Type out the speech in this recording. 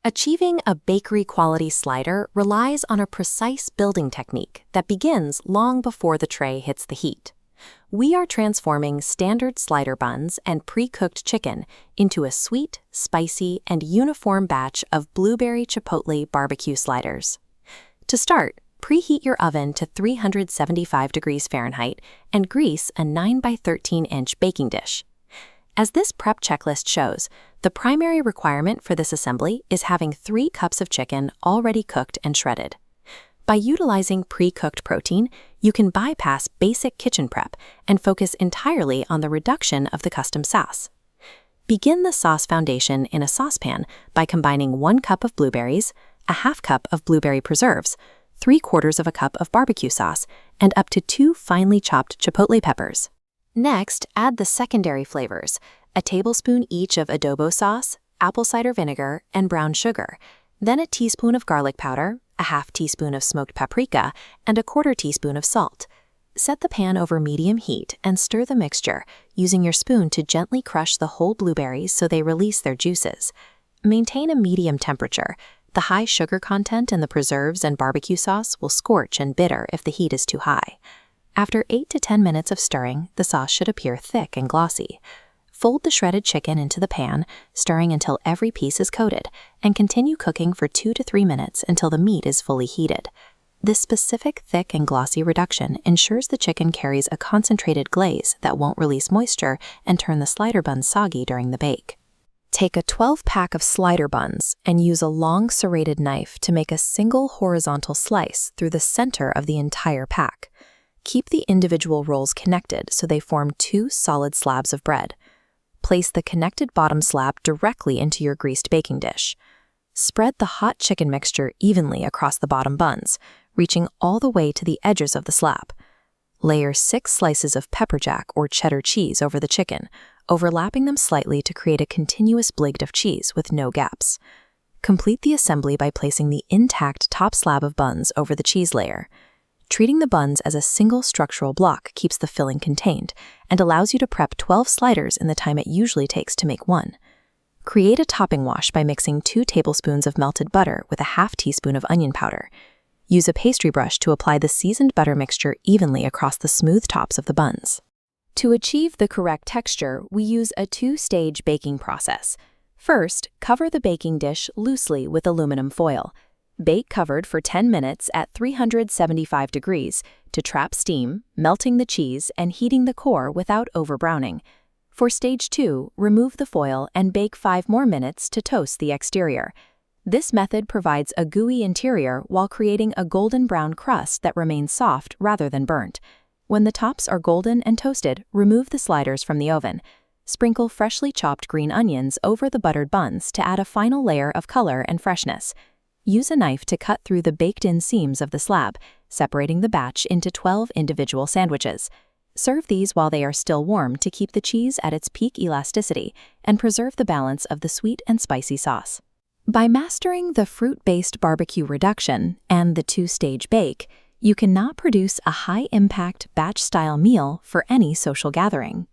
Achieving a bakery-quality slider relies on a precise building technique that begins long before the tray hits the heat. We are transforming standard slider buns and pre-cooked chicken into a sweet, spicy, and uniform batch of blueberry chipotle BBQ sliders. To start, preheat your oven to 375 degrees Fahrenheit and grease a 9 by 13-inch baking dish. As this prep checklist shows, the primary requirement for this assembly is having 3 cups of chicken already cooked and shredded. By utilizing pre-cooked protein, you can bypass basic kitchen prep and focus entirely on the reduction of the custom sauce. Begin the sauce foundation in a saucepan by combining 1 cup of blueberries, a half cup of blueberry preserves, 3/4 of a cup of barbecue sauce, and up to 2 finely chopped chipotle peppers. Next, add the secondary flavors, a tablespoon each of adobo sauce, apple cider vinegar, and brown sugar, then a teaspoon of garlic powder, a half teaspoon of smoked paprika, and a 1/4 teaspoon of salt. Set the pan over medium heat and stir the mixture, using your spoon to gently crush the whole blueberries so they release their juices. Maintain a medium temperature. The high sugar content in the preserves and barbecue sauce will scorch and bitter if the heat is too high. After 8 to 10 minutes of stirring, the sauce should appear thick and glossy. Fold the shredded chicken into the pan, stirring until every piece is coated, and continue cooking for 2 to 3 minutes until the meat is fully heated. This specific thick and glossy reduction ensures the chicken carries a concentrated glaze that won't release moisture and turn the slider buns soggy during the bake. Take a 12-pack of slider buns and use a long serrated knife to make a single horizontal slice through the center of the entire pack. Keep the individual rolls connected so they form 2 solid slabs of bread. Place the connected bottom slab directly into your greased baking dish. Spread the hot chicken mixture evenly across the bottom buns, reaching all the way to the edges of the slab. Layer 6 slices of pepper jack or cheddar cheese over the chicken, overlapping them slightly to create a continuous blade of cheese with no gaps. Complete the assembly by placing the intact top slab of buns over the cheese layer. Treating the buns as a single structural block keeps the filling contained and allows you to prep 12 sliders in the time it usually takes to make 1. Create a topping wash by mixing 2 tablespoons of melted butter with a half teaspoon of onion powder. Use a pastry brush to apply the seasoned butter mixture evenly across the smooth tops of the buns. To achieve the correct texture, we use a 2-stage baking process. First, cover the baking dish loosely with aluminum foil. Bake covered for 10 minutes at 375 degrees to trap steam, melting the cheese and heating the core without overbrowning. For stage 2, remove the foil and bake 5 more minutes to toast the exterior. This method provides a gooey interior while creating a golden brown crust that remains soft rather than burnt. When the tops are golden and toasted, remove the sliders from the oven. Sprinkle freshly chopped green onions over the buttered buns to add a final layer of color and freshness. Use a knife to cut through the baked-in seams of the slab, separating the batch into 12 individual sandwiches. Serve these while they are still warm to keep the cheese at its peak elasticity and preserve the balance of the sweet and spicy sauce. By mastering the fruit-based barbecue reduction and the 2-stage bake, you can now produce a high-impact batch-style meal for any social gathering.